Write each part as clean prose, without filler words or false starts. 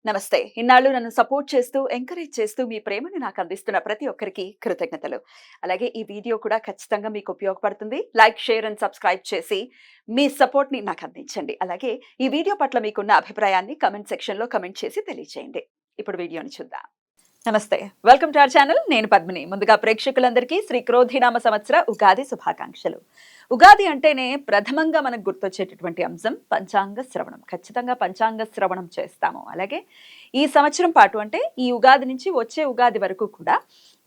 నమస్తే. ఇన్నాళ్ళు నన్ను సపోర్ట్ చేస్తూ, ఎంకరేజ్ చేస్తూ మీ ప్రేమను నాకు అందిస్తున్న ప్రతి ఒక్కరికి కృతజ్ఞతలు. అలాగే ఈ వీడియో కూడా ఖచ్చితంగా మీకు ఉపయోగపడుతుంది. లైక్, షేర్ అండ్ సబ్స్క్రైబ్ చేసి మీ సపోర్ట్‌ని నాకు అందించండి. అలాగే ఈ వీడియో పట్ల మీకున్న అభిప్రాయాన్ని కామెంట్ సెక్షన్‌లో కామెంట్ చేసి తెలియజేయండి. ఇప్పుడు వీడియోని చూద్దాం. నమస్తే. Welcome to our channel. నేను పద్మిని. ముందుగా ప్రేక్షకులందరికీ శ్రీ క్రోధినామ సంవత్సర ఉగాది శుభాకాంక్షలు. ఉగాది అంటేనే ప్రథమంగా మనకు గుర్తొచ్చేటటువంటి అంశం పంచాంగ శ్రవణం. ఖచ్చితంగా పంచాంగ శ్రవణం చేస్తాము. అలాగే ఈ సంవత్సరం పాటు అంటే ఈ ఉగాది నుంచి వచ్చే ఉగాది వరకు కూడా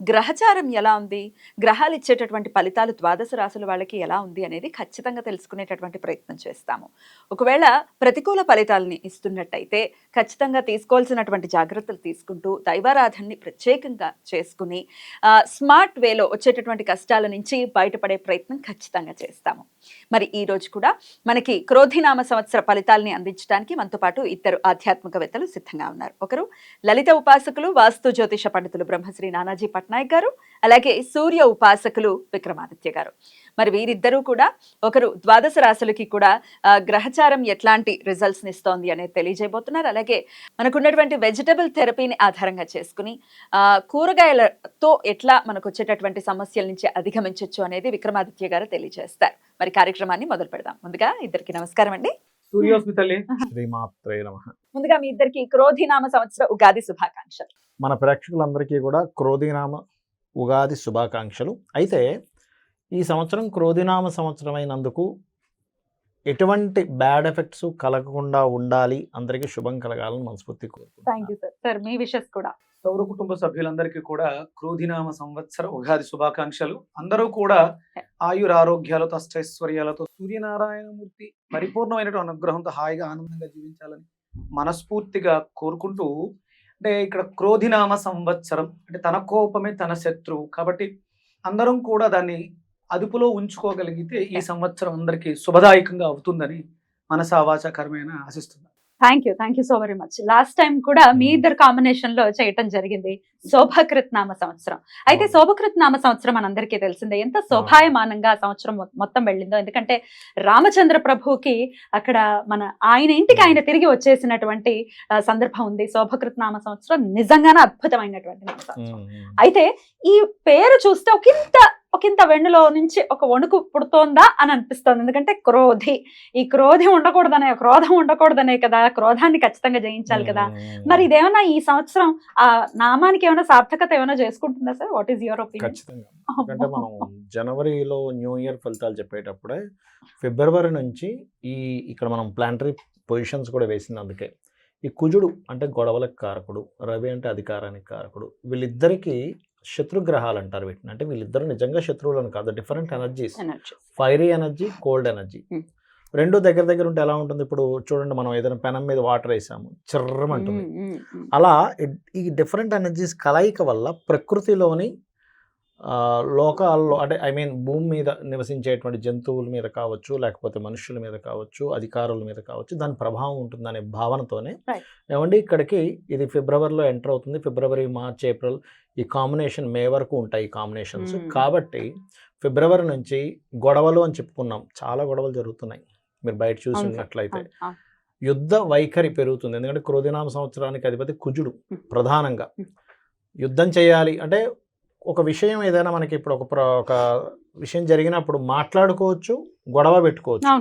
గ్రహచారం ఎలా ఉంది, గ్రహాలు ఇచ్చేటటువంటి ఫలితాలు ద్వాదశ రాశుల వాళ్ళకి ఎలా ఉంది అనేది ఖచ్చితంగా తెలుసుకునేటటువంటి ప్రయత్నం చేస్తాము. ఒకవేళ ప్రతికూల ఫలితాలని ఇస్తున్నట్టయితే ఖచ్చితంగా తీసుకోవాల్సినటువంటి జాగ్రత్తలు తీసుకుంటూ దైవారాధనని ప్రత్యేకంగా చేసుకుని స్మార్ట్ వేలో వచ్చేటటువంటి కష్టాల నుంచి బయటపడే ప్రయత్నం ఖచ్చితంగా చేస్తాము. మరి ఈ రోజు కూడా మనకి క్రోధినామ సంవత్సర ఫలితాలని అందించడానికి మనతో పాటు ఇద్దరు ఆధ్యాత్మికవేత్తలు సిద్ధంగా ఉన్నారు. ఒకరు లలిత ఉపాసకులు, వాస్తు జ్యోతిష పండితులు బ్రహ్మశ్రీ నానాజీ పట్నాయక్ గారు, అలాగే సూర్య ఉపాసకులు విక్రమాదిత్య గారు. మరి వీరిద్దరూ కూడా ఒకరు ద్వాదశ రాశులకి కూడా గ్రహచారం ఎట్లాంటి రిజల్ట్స్ ఇస్తోంది అనేది తెలియజేయబోతున్నారు. అలాగే మనకున్నటువంటి వెజిటబుల్ థెరపీని ఆధారంగా చేసుకుని కూరగాయలతో ఎట్లా మనకు వచ్చేటటువంటి సమస్యల నుంచి అధిగమించవచ్చు అనేది విక్రమాదిత్య గారు తెలియజేస్తారు. మరి కార్యక్రమాన్ని మొదలు పెడదాం. ముందుగా ఇద్దరికి నమస్కారం అండి. ముందుగా మీ ఇద్దరికి క్రోధినామ సంవత్సర ఉగాది శుభాకాంక్షలు. మన ప్రేక్షకులందరికీ కూడా క్రోధినామ ఉగాది శుభాకాంక్షలు. అయితే ఈ సంవత్సరం క్రోధినామ సంవత్సరం అయినందుకు ఎటువంటి బ్యాడ్ ఎఫెక్ట్స్ కలగకుండా ఉండాలి, అందరికీ శుభం కలగాలని మనస్ఫూర్తి కోరుకుంటున్నాను. మీ విషెస్ కూడా సౌర కుటుంబ సభ్యులందరికీ కూడా క్రోధినామ సంవత్సర ఉగాది శుభాకాంక్షలు. అందరూ కూడా ఆయురారోగ్యాలతో అష్టైశ్వర్యాలతో సూర్యనారాయణమూర్తి పరిపూర్ణమైనటువంటి అనుగ్రహంతో హాయిగా ఆనందంగా జీవించాలని మనస్ఫూర్తిగా కోరుకుంటూ, అంటే ఇక్కడ క్రోధినామ సంవత్సరం అంటే తన కోపమే తన శత్రువు కాబట్టి అందరం కూడా దాన్ని అదుపులో ఉంచుకోగలిగితే ఈ సంవత్సరం అందరికీ శుభదాయకంగా అవుతుందని మనసా వాచా కర్మేణ ఆశిస్తున్నాను. Thank you so very much. Last time కూడా మీ ఇద్దరు కాంబినేషన్ లో చేయటం జరిగింది శోభకృత్ నామ సంవత్సరం. అయితే శోభకృత్ నామ సంవత్సరం మనందరికీ తెలిసిందే ఎంత శోభాయమానంగా సంవత్సరం మొత్తం వెళ్ళిందో. ఎందుకంటే రామచంద్ర ప్రభుకి అక్కడ ఆయన ఇంటికి ఆయన తిరిగి వచ్చేసినటువంటి సందర్భం ఉంది. శోభకృత్ నామ సంవత్సరం నిజంగానే అద్భుతమైనటువంటి నామ సంవత్సరం. అయితే ఈ పేరు చూస్తే ఒకంత వెన్నులో నుంచి ఒక వణుకు పుడుతోందా అని అనిపిస్తోంది. ఎందుకంటే ఈ క్రోధం ఉండకూడదనే కదా, క్రోధాన్ని ఖచ్చితంగా జయించాలి కదా. మరి ఇదేమన్నా ఈ సంవత్సరం ఆ నామానికి ఏమైనా సార్థకత ఏమైనా చేసుకుంటుందా sir? What is your opinion? ఖచ్చితంగా. ఎందుకంటే మనం జనవరిలో న్యూ ఇయర్ ఫలితాలు చెప్పేటప్పుడే ఫిబ్రవరి నుంచి ఇక్కడ మనం ప్లానటరీ పొజిషన్స్ కూడా వేసింది. అందుకే ఈ కుజుడు అంటే గొడవలకు కారకుడు, రవి అంటే అధికారానికి కారకుడు, వీళ్ళిద్దరికీ శత్రుగ్రహాలు అంటారు వీటిని. అంటే వీళ్ళిద్దరు నిజంగా శత్రువులను కాదు, different energies, fiery energy, cold energy. రెండు దగ్గర ఉంటే ఎలా ఉంటుంది? ఇప్పుడు చూడండి, మనం ఏదైనా పెనం మీద వాటర్ వేసాము, చిర్రమంటుంది. అలా ఈ డిఫరెంట్ ఎనర్జీస్ కలయిక వల్ల ప్రకృతిలోని లోకాల్లో అంటే భూమి మీద నివసించేటువంటి జంతువుల మీద కావచ్చు, లేకపోతే మనుషుల మీద కావచ్చు, అధికారుల మీద కావచ్చు, దాని ప్రభావం ఉంటుందనే భావనతోనే ఏమండి ఇక్కడికి ఇది ఫిబ్రవరిలో ఎంటర్ అవుతుంది. ఫిబ్రవరి, మార్చ్, ఏప్రిల్ ఈ కాంబినేషన్ మే వరకు ఉంటాయి ఈ కాంబినేషన్స్. కాబట్టి ఫిబ్రవరి నుంచి గొడవలు అని చెప్పుకున్నాం, చాలా గొడవలు జరుగుతున్నాయి. మీరు బయట చూసినట్లయితే యుద్ధ వైఖరి పెరుగుతుంది. ఎందుకంటే క్రోధినామ సంవత్సరానికి అధిపతి కుజుడు. ప్రధానంగా యుద్ధం చేయాలి అంటే ఒక విషయం ఏదైనా మనకి ఇప్పుడు ఒక విషయం జరిగినప్పుడు మాట్లాడుకోవచ్చు, గొడవ పెట్టుకోవచ్చు.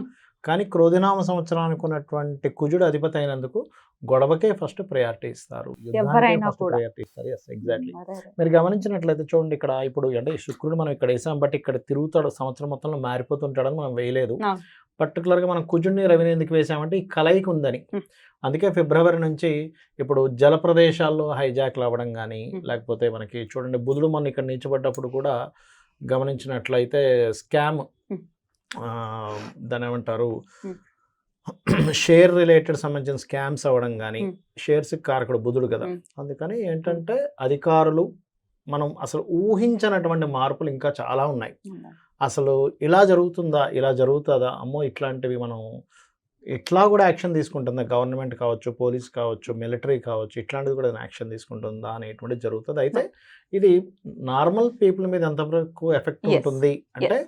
కానీ క్రోధినామ సంవత్సరానికి ఉన్నటువంటి కుజుడు అధిపతి అయినందుకు గొడవకే ఫస్ట్ ప్రయారిటీ ఇస్తారు, ప్రయారిటీ ఇస్తారు. ఎగ్జాక్ట్లీ. మీరు గమనించినట్లయితే చూడండి, ఇక్కడ ఇప్పుడు అంటే శుక్రుడు మనం ఇక్కడ వేసాం, బట్ ఇక్కడ తిరుగుతాడు, సంవత్సరం మొత్తంలో మారిపోతుంటాడని మనం వేయలేదు. పర్టికులర్గా మనం కుజుడిని, రవిని ఎందుకు వేసామంటే ఈ కలయిక ఉందని. అందుకే ఫిబ్రవరి నుంచి ఇప్పుడు జల ప్రదేశాల్లో హైజాక్లు అవ్వడం కానీ, లేకపోతే మనకి చూడండి బుధుడు మొన్న ఇక్కడ నిలిచబడ్డప్పుడు కూడా గమనించినట్లయితే స్కామ్, దాని ఏమంటారు, షేర్ రిలేటెడ్ సంబంధించిన స్కామ్స్ అవ్వడం కానీ, షేర్స్ కారకుడు బుధుడు కదా. అందుకని ఏంటంటే అధికారులు మనం అసలు ఊహించినటువంటి మార్పులు ఇంకా చాలా ఉన్నాయి. అసలు ఇలా జరుగుతుందా, ఇలా జరుగుతుందా, అమ్మో ఇట్లాంటివి మనం ఇట్లా కూడా యాక్షన్ తీసుకుంటుందా, గవర్నమెంట్ కావచ్చు, పోలీస్ కావచ్చు, మిలిటరీ కావచ్చు, ఇట్లాంటిది కూడా యాక్షన్ తీసుకుంటుందా అనేటువంటిది జరుగుతుంది. అయితే ఇది నార్మల్ పీపుల్ మీద ఎంతవరకు ఎఫెక్ట్ ఉంటుంది అంటే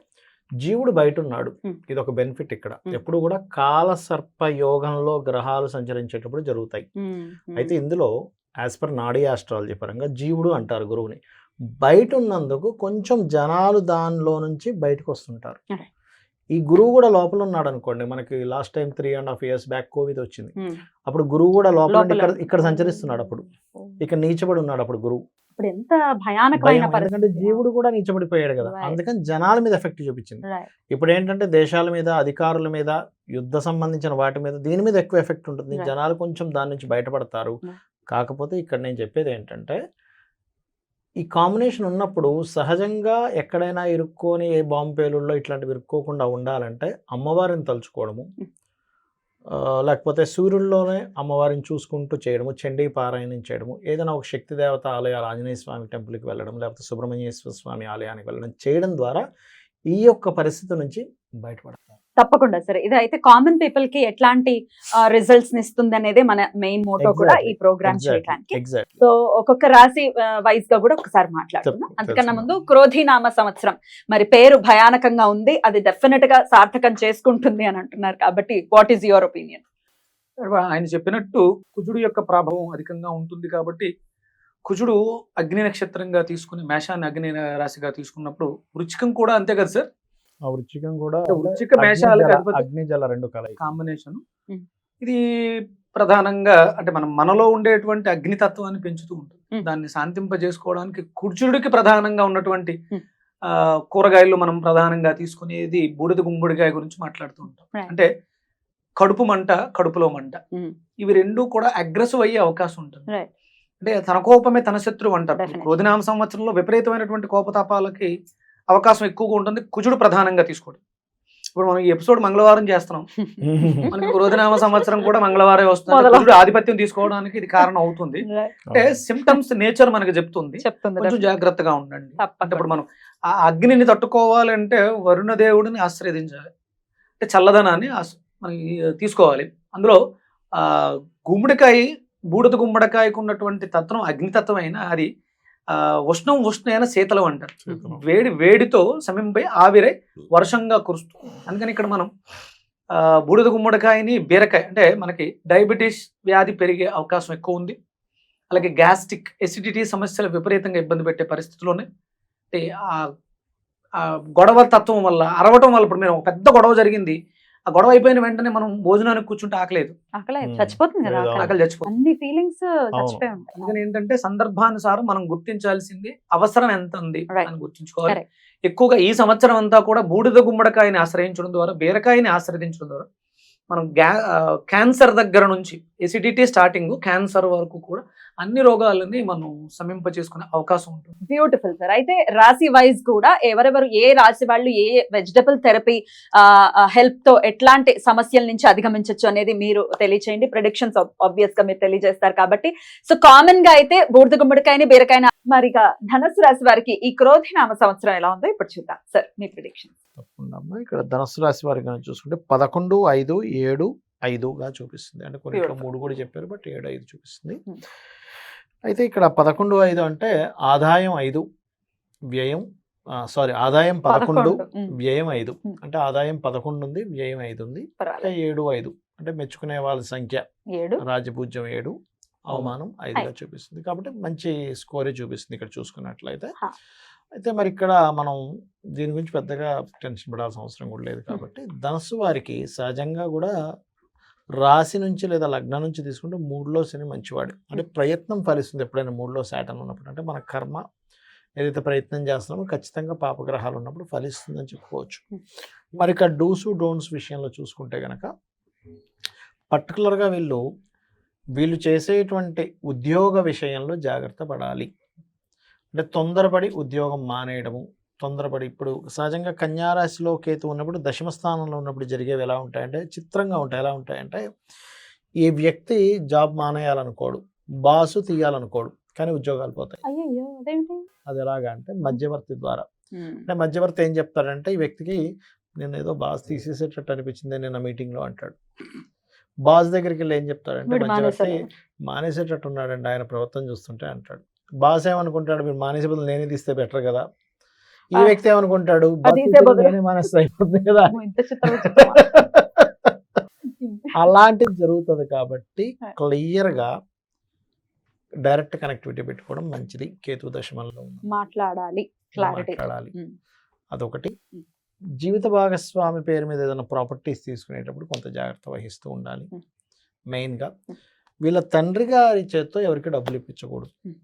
జీవుడు బయట ఉన్నాడు. Hmm. ఇది ఒక బెనిఫిట్ ఇక్కడ. Hmm. ఎప్పుడు కూడా కాలసర్ప యోగంలో గ్రహాలు సంచరించేటప్పుడు జరుగుతాయి. అయితే ఇందులో యాజ్ పర్ నాడీ ఆస్ట్రాలజీ పరంగా జీవుడు అంటారు గురువుని. బయట ఉన్నందుకు కొంచెం జనాలు దానిలో నుంచి బయటకు వస్తుంటారు. Okay. ఈ గురువు కూడా లోపల ఉన్నాడు అనుకోండి. మనకి last time 3.5 years back Covid వచ్చింది. అప్పుడు గురువు కూడా లోపల ఉండి ఇక్కడ సంచరిస్తున్నాడు. అప్పుడు ఇక్కడ నీచబడి ఉన్నాడు అప్పుడు గురువు. ఇప్పుడు ఎంత భయానకమైన భయం, ఎందుకంటే జీవుడు కూడా నీచబడిపోయాడు కదా. Right. అందుకని జనాల మీద ఎఫెక్ట్ చూపించింది. ఇప్పుడు ఏంటంటే దేశాల మీద, అధికారుల మీద, యుద్ధ సంబంధించిన వాటి మీద, దీని మీద ఎక్కువ ఎఫెక్ట్ ఉంటుంది. Right. జనాలు కొంచెం దాని నుంచి బయటపడతారు. Right. కాకపోతే ఇక్కడ నేను చెప్పేది ఏంటంటే ఈ కాంబినేషన్ ఉన్నప్పుడు సహజంగా ఎక్కడైనా ఇరుక్కొని ఏ బాంబు పేలుల్లో ఇట్లాంటివి ఇరుక్కోకుండా ఉండాలంటే అమ్మవారిని తలుచుకోవడము, లేకపోతే సూర్యుల్లోనే అమ్మవారిని చూసుకుంటూ చేయడము, చండీ పారాయణం చేయడము, ఏదైనా ఒక శక్తి దేవత ఆలయాలు, ఆంజనేయ స్వామి టెంపుల్కి వెళ్ళడం, లేకపోతే సుబ్రహ్మణ్యేశ్వర స్వామి ఆలయానికి వెళ్ళడం చేయడం ద్వారా ఈ యొక్క పరిస్థితి నుంచి బయటపడతారు. తప్పకుండా సరే. ఇది అయితే కామన్ పీపుల్ కి ఎట్లాంటి రిజల్ట్స్ ఇస్తుంది అనేది మన మెయిన్ మోటో కూడా ఈ ప్రోగ్రామ్ చేయడానికి. ఎగ్జాక్ట్లీ. సో ఒక్కొక్క రాశి వైజ్ గా కూడా ఒకసారి మాట్లాడుకుందాం. అంతకన్నా ముందు క్రోధినామ సంవత్సరం మరి పేరు భయానకంగా ఉంది, అది డెఫినెట్ గా సార్థకం చేసుకుంటుంది అని అంటున్నారు. కాబట్టి వాట్ ఈస్ యువర్ ఒపీనియన్? ఆయన చెప్పినట్టు కుజుడు యొక్క ప్రభావం అధికంగా ఉంటుంది కాబట్టి కుజుడు అగ్ని నక్షత్రంగా తీసుకుని మేషాన్ని అగ్ని రాశిగా తీసుకున్నప్పుడు వృచ్చికం కూడా అంతే కదా సార్. ఆ వృచ్చికం కూడా వృచ్చిక మేషాలకు అగ్ని జల రెండు కలయిక కాంబినేషన్. ఇది ప్రధానంగా అంటే మనలో ఉండేటువంటి అగ్నితత్వాన్ని పెంచుతూ ఉంటుంది. దాన్ని శాంతింపజేసుకోవడానికి కుజుడికి ప్రధానంగా ఉన్నటువంటి కూరగాయలు మనం ప్రధానంగా తీసుకునేది బూడిద గుమ్మడికాయ గురించి మాట్లాడుతూ ఉంటాం. అంటే కడుపు మంట, కడుపులో మంట, ఇవి రెండు కూడా అగ్రెసివ్ అయ్యే అవకాశం ఉంటుంది. అంటే తన కోపమే తన శత్రువు అంటారు. క్రోధినామ సంవత్సరంలో విపరీతమైనటువంటి కోపతాపాలకి అవకాశం ఎక్కువగా ఉంటుంది కుజుడు ప్రధానంగా తీసుకోవడం. ఇప్పుడు మనం ఈ ఎపిసోడ్ మంగళవారం చేస్తున్నాం, మనకి క్రోధినామ సంవత్సరం కూడా మంగళవారం వస్తుంది. కుజుడు ఆధిపత్యం తీసుకోవడానికి ఇది కారణం అవుతుంది. అంటే సిమ్టమ్స్ నేచర్ మనకి చెప్తుంది, కొంచెం జాగ్రత్తగా ఉండండి. అంటే ఇప్పుడు మనం ఆ అగ్నిని తట్టుకోవాలంటే వరుణ దేవుడిని ఆశ్రయించాలి, అంటే చల్లదనాన్ని మనకి తీసుకోవాలి. అందులో గుమ్మడికాయ, బూడిద గుమ్మడికాయకు ఉన్నటువంటి తత్వం అగ్నితత్వం అయినా అది ఉష్ణైన శీతలం అంటారు. వేడితో సమింపై ఆవిరై వర్షంగా కురుస్తుంది. అందుకని ఇక్కడ మనం బూడిద గుమ్మడికాయని, బీరకాయ అంటే మనకి డయాబెటీస్ వ్యాధి పెరిగే అవకాశం ఎక్కువ ఉంది. అలాగే గ్యాస్ట్రిక్ ఎసిడిటీ సమస్యలు విపరీతంగా ఇబ్బంది పెట్టే పరిస్థితుల్లోనే ఆ గొడవ తత్వం వల్ల, అరవటం వల్ల, ఇప్పుడు మీరు ఒక పెద్ద గొడవ జరిగింది, ఆ గొడవ అయిపోయిన వెంటనే మనం భోజనానికి కూర్చుంటే ఆకలేదు, చచ్చిపోతుంది కదా, ఆకలి చచ్చిపోతుంది. అన్ని ఫీలింగ్స్ చచ్చిపోయి ఉంటాయి. అందుకని ఏంటంటే సందర్భానుసారం మనం గుర్తించాల్సింది అవసరం ఎంత ఉంది అని గుర్తించుకోవాలి. ఎక్కువగా ఈ సంవత్సరం అంతా కూడా బూడిద గుమ్మడికాయని ఆశ్రయించడం ద్వారా, బీరకాయని ఆశ్రయించడం ద్వారా మనం క్యాన్సర్ దగ్గర నుంచి ఎసిడిటీ స్టార్టింగ్ క్యాన్సర్ వరకు కూడా అన్ని రోగాలని మనం సమీప చేసుకునే అవకాశం ఉంటుంది. Beautiful sir. అయితే రాశి వైజ్ కూడా ఎవరెవరు ఏ రాశి వాళ్ళు ఏ వెజిటబుల్ థెరపీ హెల్ప్ తో ఎట్లాంటి సమస్యల నుంచి అధిగమించవచ్చు అనేది మీరు తెలియచేయండి. ప్రెడిక్షన్స్ ఆబ్వియస్ గా మీరు తెలియజేస్తారు కాబట్టి. సో కామన్ గా అయితే బూడిద గుమ్మడికాయని, బీరకాయని. మరిగా ధనుసు రాశి వారికి ఈ క్రోధినామ సంవత్సరం ఎలా ఉందో ఇప్పుడు చూద్దాం సార్, మీ ప్రెడిక్షన్. తప్పకుండా అమ్మా. ఇక్కడ ధనుసు రాశి వారికి చూసుకుంటే 11, 5, 7, 5గా చూపిస్తుంది. అంటే కొన్ని 3 కూడా చెప్పారు, బట్ 7, 5 చూపిస్తుంది. అయితే ఇక్కడ 11, 5 అంటే ఆదాయం 5, వ్యయం ఆదాయం 11, వ్యయం 5. అంటే ఆదాయం 11 ఉంది, వ్యయం 5 ఉంది. 7, 5 అంటే మెచ్చుకునే వాళ్ళ సంఖ్య 7, రాజపూజ్యం 7, అవమానం 5గా చూపిస్తుంది. కాబట్టి మంచి స్కోరే చూపిస్తుంది ఇక్కడ చూసుకున్నట్లయితే. అయితే మరి ఇక్కడ మనం దీని గురించి పెద్దగా టెన్షన్ పడాల్సిన అవసరం కూడా లేదు. కాబట్టి ధనుసు వారికి సహజంగా కూడా రాశి నుంచి లేదా లగ్నం నుంచి తీసుకుంటే 3లో శని మంచివాడు. అంటే ప్రయత్నం ఫలిస్తుంది ఎప్పుడైనా 3లో శాటన్ ఉన్నప్పుడు. అంటే మన కర్మ ఏదైతే ప్రయత్నం చేస్తున్నామో ఖచ్చితంగా పాపగ్రహాలు ఉన్నప్పుడు ఫలిస్తుందని చెప్పుకోవచ్చు. మరి ఇక్కడ డూస్ డోంట్స్ విషయంలో చూసుకుంటే కనుక పర్టికులర్గా వీళ్ళు చేసేటువంటి ఉద్యోగ విషయంలో జాగ్రత్త పడాలి. అంటే తొందరపడి ఉద్యోగం మానేయడము, తొందరపడి ఇప్పుడు సహజంగా కన్యారాశిలో కేతు ఉన్నప్పుడు దశమ స్థానంలో ఉన్నప్పుడు జరిగేవి ఎలా ఉంటాయంటే చిత్రంగా ఉంటాయి. ఎలా ఉంటాయంటే ఈ వ్యక్తి జాబ్ మానేయాలనుకోడు, బాసు తీయాలనుకోడు, కానీ ఉద్యోగాలు పోతాయి. అది ఎలాగా అంటే మధ్యవర్తి ద్వారా. అంటే మధ్యవర్తి ఏం చెప్తాడంటే ఈ వ్యక్తికి నేను ఏదో బాస్ తీసేసేటట్టు అనిపించింది నిన్న మీటింగ్లో అంటాడు. బాస్ దగ్గరికి వెళ్ళి ఏం చెప్తాడంటే మధ్యవర్తి మానేసేటట్టు ఉన్నాడండి ఆయన ప్రవర్తన చూస్తుంటే అంటాడు. బాస్ ఏమనుకుంటాడు, మీరు మానేసే బదులు నేనే తీస్తే బెటర్ కదా. ఈ వ్యక్తి ఏమనుకుంటాడు అది బతుకులు బదులు. నేనే మానేస్తే అయిపోతుంది కదా అమ్మో, ఇంత చిత్రం చిత్రమా? అలాంటిది జరుగుతుంది కాబట్టి Right. క్లియర్ గా డైరెక్ట్ కనెక్టివిటీ పెట్టుకోవడం మంచిది. కేతు దశమంలో ఉన్న మాట్లాడాలి, క్లారిటీ. మాట్లాడాలి. ఉమ్. అదొకటి. Mm. జీవిత భాగస్వామి పేరు మీద ఏదైనా ప్రాపర్టీస్ తీసుకునేటప్పుడు కొంత జాగ్రత్త వహిస్తూ ఉండాలి. Mm. మెయిన్గా Mm. వీళ్ళ తండ్రి గారి చేత్తో ఎవరికి డబ్బులు ఇప్పించకూడదు. Mm.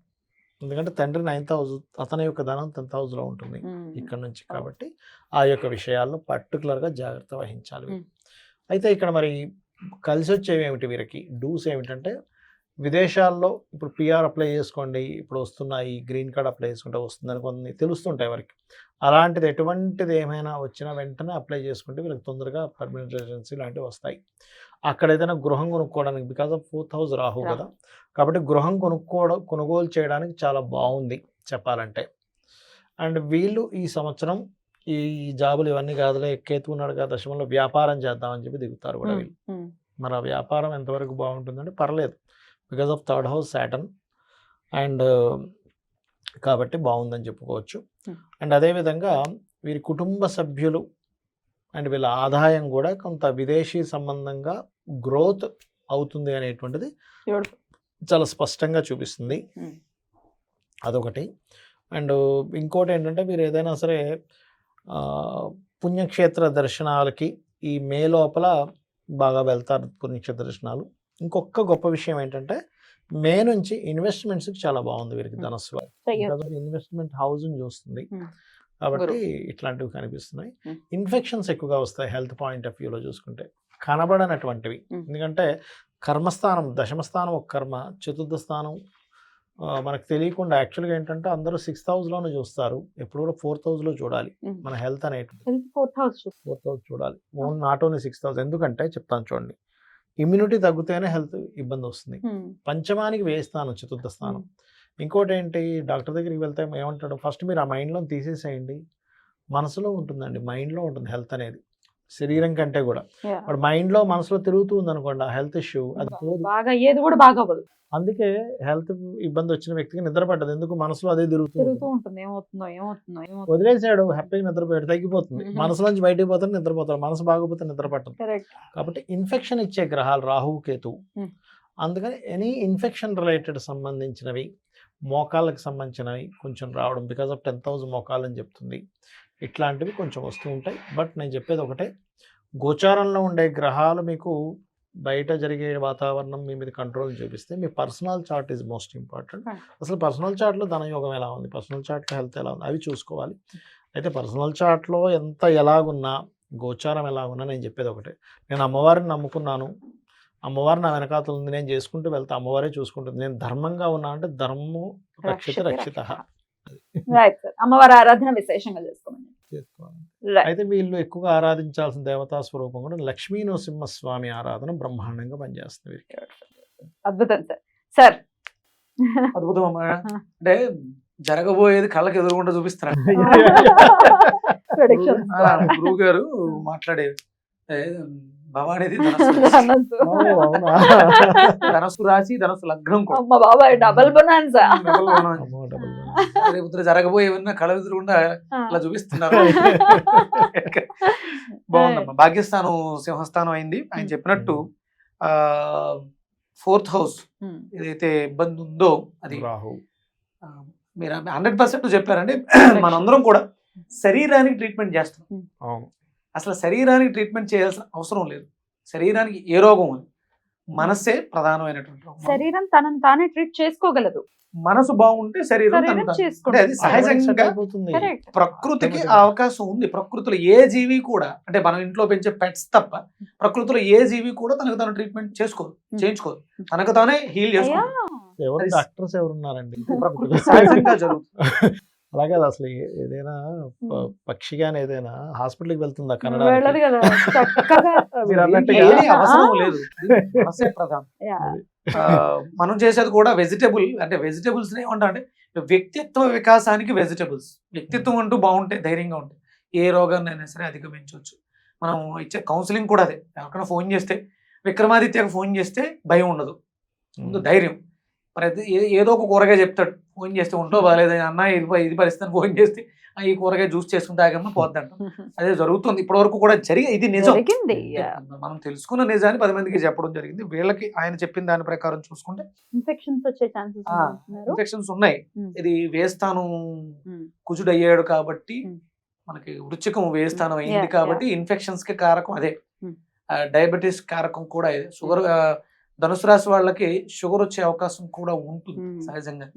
ఎందుకంటే తండ్రి 9th house, అతని యొక్క ధనం 10th house లో ఉంటుంది ఇక్కడ నుంచి. Oh. కాబట్టి ఆ యొక్క విషయాల్లో పర్టికులర్గా జాగ్రత్త వహించాలి. Mm. అయితే ఇక్కడ మరి కలిసి వచ్చేవి ఏమిటి వీరికి డూస్ ఏమిటంటే, విదేశాల్లో ఇప్పుడు పిఆర్ అప్లై చేసుకోండి, ఇప్పుడు వస్తున్నాయి, గ్రీన్ కార్డ్ అప్లై చేసుకుంటే వస్తుందని కొన్ని తెలుస్తుంటాయి వారికి. అలాంటిది ఎటువంటిది ఏమైనా వచ్చినా వెంటనే అప్లై చేసుకుంటే వీళ్ళకి తొందరగా పర్మనెంట్ రెసిడెన్సీ లాంటివి వస్తాయి. అక్కడ ఏదైనా గృహం కొనుక్కోవడానికి, because of 4th house Rahu కదా, కాబట్టి గృహం కొనుగోలు చేయడానికి చాలా బాగుంది చెప్పాలంటే. అండ్ వీళ్ళు ఈ సంవత్సరం ఈ జాబులు ఇవన్నీ కాదులే, కేతు ఉన్నాడు కదా దశమంలో, వ్యాపారం చేద్దామని చెప్పి దిగుతారు కూడా వీళ్ళు. మరి ఆ వ్యాపారం ఎంతవరకు బాగుంటుందంటే పర్లేదు, because of 3rd house Saturn, and కాబట్టి బాగుందని చెప్పుకోవచ్చు. అండ్ అదేవిధంగా వీరి కుటుంబ సభ్యులు అండ్ వీళ్ళ ఆదాయం కూడా కొంత విదేశీ సంబంధంగా గ్రోత్ అవుతుంది అనేటువంటిది చాలా స్పష్టంగా చూపిస్తుంది. అదొకటి. అండ్ ఇంకోటి ఏంటంటే, మీరు ఏదైనా సరే పుణ్యక్షేత్ర దర్శనాలకి ఈ మే లోపల బాగా వెళ్తారు, పుణ్యక్షేత్ర దర్శనాలు. ఇంకొక గొప్ప విషయం ఏంటంటే, మే నుంచి ఇన్వెస్ట్మెంట్స్కి చాలా బాగుంది వీరికి ధనస్సు. ఇన్వెస్ట్మెంట్ హౌస్ని చూస్తుంది కాబట్టి ఇట్లాంటివి కనిపిస్తున్నాయి. ఇన్ఫెక్షన్స్ ఎక్కువగా వస్తాయి హెల్త్ పాయింట్ ఆఫ్ వ్యూలో చూసుకుంటే, కనబడనటువంటివి. ఎందుకంటే కర్మస్థానం, దశమస్థానం ఒక కర్మ, చతుర్థ స్థానం మనకు తెలియకుండా యాక్చువల్గా ఏంటంటే అందరూ 6th house చూస్తారు, ఎప్పుడు కూడా 4th house చూడాలి మన హెల్త్ అనేటువంటి. 4th house చూడాలి, నాట్ ఓన్లీ 6th house. ఎందుకంటే చెప్తాను చూడండి, ఇమ్యూనిటీ తగ్గితేనే హెల్త్ ఇబ్బంది వస్తుంది. పంచమానికి వ్యయ స్థానం చతుర్థ స్థానం. ఇంకోటి ఏంటి, డాక్టర్ దగ్గరికి వెళ్తే ఏమంటాడు, ఫస్ట్ మీరు ఆ మైండ్లో తీసేసేయండి, మనసులో ఉంటుందండి, మైండ్లో ఉంటుంది హెల్త్ అనేది, శరీరం కంటే కూడా. బట్ మైండ్లో మనసులో తిరుగుతూ ఉంది అనుకోండి ఆ హెల్త్ ఇష్యూ, అది బాగా ఏది కూడా బాగా అవ్వదు. అందుకే హెల్త్ ఇబ్బంది వచ్చిన వ్యక్తికి నిద్ర పట్టదు, ఎందుకు మనసులో అదే తిరుగుతూ ఉంటుంది. ఏమవుతుందో వదిలేసాడు, హ్యాపీగా నిద్రపోయాడు, తగ్గిపోతుంది. మనసులోంచి బయటికి పోతాడు, నిద్రపోతాడు. మనసు బాగోపోతే నిద్ర పట్టదు. కాబట్టి ఇన్ఫెక్షన్ ఇచ్చే గ్రహాలు రాహువు కేతువు. అందుకని ఎనీ ఇన్ఫెక్షన్ రిలేటెడ్ సంబంధించినవి, మోకాళ్ళకి సంబంధించినవి కొంచెం రావడం, బికాస్ ఆఫ్ 10th house మోకాళ్ళని చెప్తుంది, ఇట్లాంటివి కొంచెం వస్తూ ఉంటాయి. బట్ నేను చెప్పేది ఒకటే, గోచారంలో ఉండే గ్రహాలు మీకు బయట జరిగే వాతావరణం మీ మీద కంట్రోల్ చూపిస్తే, మీ personal chart is most important. అసలు పర్సనల్ చార్ట్లో ధనయోగం ఎలా ఉంది, పర్సనల్ చార్ట్లో హెల్త్ ఎలా ఉంది, అవి చూసుకోవాలి. అయితే పర్సనల్ చార్ట్లో ఎంత ఎలాగున్నా, గోచారం ఎలాగున్నా, నేను చెప్పేది ఒకటే, నేను అమ్మవారిని నమ్ముకున్నాను, అమ్మవారు నా వెనకాతలు ఉంది, నేను చేసుకుంటూ వెళ్తా, అమ్మవారే చూసుకుంటుంది. నేను ధర్మంగా ఉన్నా అంటే ధర్మము రక్షిత రక్షిత. అమ్మవారి ఆరాధన విశేషంగా చేసుకోవాలి. అయితే వీళ్ళు ఎక్కువగా ఆరాధించాల్సిన దేవతా స్వరూపం కూడా లక్ష్మీ నరసింహస్వామి ఆరాధన బ్రహ్మాండంగా పనిచేస్తుంది వీరికి. అద్భుతం సార్. అద్భుతం అమ్మా. అంటే జరగబోయేది కళ్ళకి ఎదురుగుండా చూపిస్తారు గురువు గారు మాట్లాడేది. భవానీది ధనస్సు రాశి, ధనస్సు లగ్నం, డబల్ బొనాన్సా. రేపు జరగబోయేవన్నా కళ ఎదురుగుండా అలా చూపిస్తున్నారు. బాగుందమ్మా. భాగ్యస్థానం సింహస్థానం అయింది. ఆయన చెప్పినట్టు 4th house ఏదైతే ఇబ్బంది ఉందో అది మీరు 100% చెప్పారండి. మనందరం కూడా శరీరానికి ట్రీట్మెంట్ చేస్తున్నాం. అసలు శరీరానికి ట్రీట్మెంట్ చేయాల్సిన అవసరం లేదు. శరీరానికి ఏ రోగం అని, మనసే ప్రధానమైనటువంటి రోగం. శరీరం తనను తానే ట్రీట్ చేసుకోగలదు. మనసు బాగుంటే శరీరం అంటే అది సహజంగా ప్రకృతికి ఆ అవకాశం ఉంది. ప్రకృతిలో ఏ జీవి కూడా, అంటే మనం ఇంట్లో పెంచే పెట్స్ తప్ప ప్రకృతిలో ఏ జీవి కూడా తనకు తాను ట్రీట్మెంట్ చేయించుకోదు, తనకు తానే హీల్ చేసుకోదు. డాక్టర్స్ ఎవరున్నారండి, ప్రకృతి సహజంగా జరుగుతుంది. అలాగే అసలు ఏదైనా పక్షి గాని ఏదైనా హాస్పిటల్కి వెళ్తుందా కన్నడ, అవసరం లేదు. మనసే ప్రధానం. మనం చేసేది కూడా వెజిటబుల్, అంటే వెజిటబుల్స్ ఏమంటా అంటే వ్యక్తిత్వ వికాసానికి వెజిటబుల్స్. వ్యక్తిత్వం అంటూ బాగుంటే, ధైర్యంగా ఉంటే ఏ రోగాన్ని అయినా సరే అధిగమించవచ్చు. మనం ఇచ్చే కౌన్సిలింగ్ కూడా అదే. ఎవరికైనా ఫోన్ చేస్తే, విక్రమాదిత్యకు ఫోన్ చేస్తే భయం ఉండదు, ముందు ధైర్యం. మరి అయితే ఏదో ఒక కూరగాయ చెప్తాడు, ఫోన్ చేస్తే ఉంటో బాగాలేదు అన్న ఇది పరిస్థితి ఫోన్ చేస్తే ఈ కూరగాయ జ్యూస్ చేసుకుంటే ఆగమ్మ పోద్దంట. అదే జరుగుతుంది ఇప్పటి వరకు కూడా ఇది నిజం. జరిగింది. మనం తెలుసుకున్న నిజాన్ని 10 మందికి చెప్పడం జరిగింది. వీళ్ళకి ఆయన చెప్పిన దాని ప్రకారం చూసుకుంటే ఇన్ఫెక్షన్స్ వచ్చే ఛాన్సెస్ ఇన్ఫెక్షన్స్ ఉన్నాయి. ఇది వేస్తానం కుజుడు అయ్యాడు కాబట్టి మనకి వృచ్చికం వేస్తానం అయింది కాబట్టి ఇన్ఫెక్షన్స్ కి కారకం అదే. డయాబెటీస్ కారకం కూడా ఇదే. షుగర్ ధనుసు రాశి వాళ్ళకి షుగర్ వచ్చే అవకాశం కూడా ఉంటుంది సహజంగా,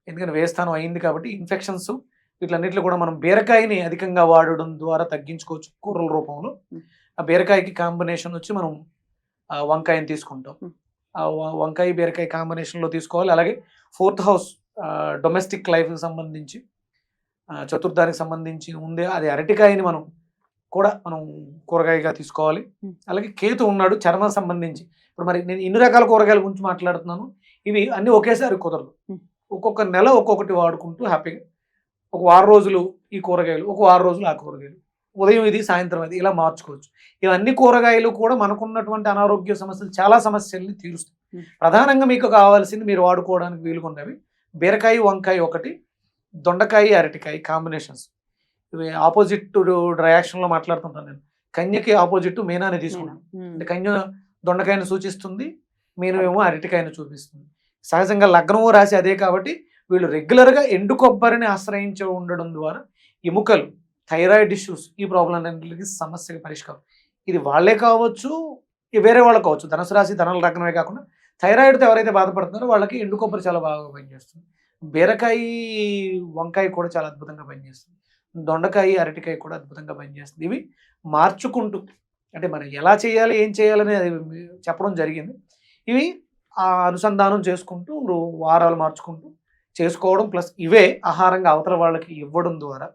ఎందుకంటే వేస్తానం అయింది కాబట్టి. ఇన్ఫెక్షన్స్ వీటిలన్నింటిలో కూడా మనం బీరకాయని అధికంగా వాడడం ద్వారా తగ్గించుకోవచ్చు కూరల రూపంలో. ఆ బీరకాయకి కాంబినేషన్ వచ్చి మనం వంకాయని తీసుకుంటాం. ఆ వంకాయ బీరకాయ కాంబినేషన్లో తీసుకోవాలి. అలాగే 4th హౌస్ డొమెస్టిక్ లైఫ్కి సంబంధించి చతుర్థానికి సంబంధించి ఉంది, అది అరటికాయని మనం కూరగాయగా తీసుకోవాలి. అలాగే కేతు ఉన్నాడు చర్మం సంబంధించి. ఇప్పుడు మరి నేను ఇన్ని రకాల కూరగాయల గురించి మాట్లాడుతున్నాను, ఇవి అన్ని ఒకేసారి కుదరదు. ఒక్కొక్క నెల ఒక్కొక్కటి వాడుకుంటూ హ్యాపీగా ఒక 6 రోజులు ఈ కూరగాయలు, ఒక 6 రోజులు ఆ కూరగాయలు, ఉదయం ఇది సాయంత్రం అది, ఇలా మార్చుకోవచ్చు. ఇవన్నీ కూరగాయలు కూడా మనకున్నటువంటి అనారోగ్య సమస్యలు చాలా సమస్యల్ని తీరుస్తాయి. ప్రధానంగా మీకు కావాల్సింది మీరు వాడుకోవడానికి వీలుగా ఉన్నవి బీరకాయ వంకాయ ఒకటి, దొండకాయ అరటికాయ కాంబినేషన్స్. ఇవి ఆపోజిట్ రియాక్షన్లో మాట్లాడుతుంటాను నేను. కన్యకి ఆపోజిట్ మీనాన్ని తీసుకున్నాను. అంటే కన్య దొండకాయని సూచిస్తుంది, మీనేమో అరటికాయని చూపిస్తుంది. సహజంగా లగ్నము రాసి అదే కాబట్టి వీళ్ళు రెగ్యులర్గా ఎండు కొబ్బరిని ఆశ్రయించి ఉండడం ద్వారా ఎముకలు, థైరాయిడ్ ఇష్యూస్, ఈ ప్రాబ్లం అన్నింటికి సమస్యకి పరిష్కారం. ఇది వాళ్ళే కావచ్చు, వేరే వాళ్ళకి కావచ్చు. ధనుసు రాశి ధనుల లగ్నమే కాకుండా థైరాయిడ్తో ఎవరైతే బాధపడుతున్నారో వాళ్ళకి ఎండు కొబ్బరి చాలా బాగా పనిచేస్తుంది. బీరకాయ వంకాయ కూడా చాలా అద్భుతంగా పనిచేస్తుంది. దొండకాయ అరటికాయ కూడా అద్భుతంగా పనిచేస్తుంది. ఇవి మార్చుకుంటూ, అంటే మనం ఎలా చేయాలి ఏం చేయాలని అది చెప్పడం జరిగింది. ఇవి ఆ అనుసంధానం చేసుకుంటూ వారాలు మార్చుకుంటూ చేసుకోవడం, ప్లస్ ఇవే ఆహారంగా అవతల వాళ్ళకి ఇవ్వడం ద్వారా,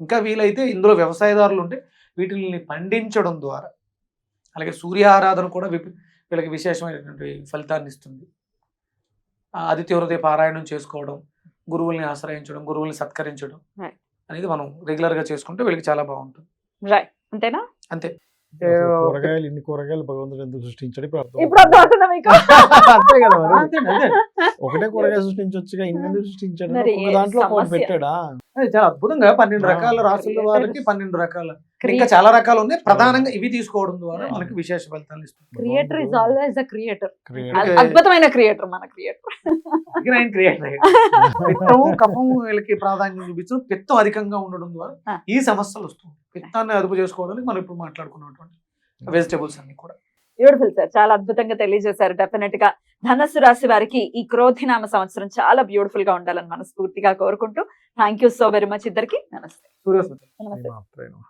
ఇంకా వీలైతే ఇందులో వ్యవసాయదారులు ఉంటే వీటిని పండించడం ద్వారా, అలాగే సూర్య ఆరాధన కూడా వీళ్ళకి విశేషమైనటువంటి ఫలితాన్ని ఇస్తుంది. ఆదిత్య హృదయ పారాయణం చేసుకోవడం, గురువుల్ని ఆశ్రయించడం, గురువుల్ని సత్కరించడం అనేది మనం రెగ్యులర్గా చేసుకుంటే వీళ్ళకి చాలా బాగుంటుంది. రైట్, అంతేనా? అంతే. కూరగాయలు ఇన్ని కూరగాయలు భగవంతుడు ఎందుకు సృష్టించాడు ఇప్పుడు అర్థమవుతుందా మీకు? అంతే కదా మరి. ఒకటే కూరగాయ సృష్టించొచ్చుగా, ఇన్ని ఎందుకు సృష్టించాడు? మరి ఒక దాంట్లో ఒకటి సమస్య. పెట్టాడా? చాలా అద్భుతంగా 12 రకాల రాసుల వారికి 12 రకాల, ఇంకా చాలా రకాలు ఉన్నాయి. ప్రధానంగా ఇవి తీసుకోవడం ద్వారా మనకి విశేష ఫలితాలు ఇస్తుంది. Creator is always the creator. Creator. అద్భుతమైన క్రియేటర్ మన క్రియేటర్. పిత్తము కఫం వీళ్ళకి ప్రాధాన్యం చూపించడం, పిత్తం అధికంగా ఉండడం ద్వారా ఈ సమస్యలు వస్తుంది. పిత్తాన్ని అదుపు చేసుకోవడానికి మనం ఇప్పుడు మాట్లాడుకున్నటువంటి వెజిటబుల్స్ అన్ని కూడా. బ్యూటిఫుల్ సార్, చాలా అద్భుతంగా తెలియజేశారు. డెఫినెట్ గా ధనస్సు రాశి వారికి ఈ క్రోధినామ సంవత్సరం చాలా బ్యూటిఫుల్ గా ఉండాలని మనస్ఫూర్తిగా కోరుకుంటూ thank you so very much ఇద్దరికి. నమస్తే. సూర్యోస్మిత. నమస్తే. మాత్రమే.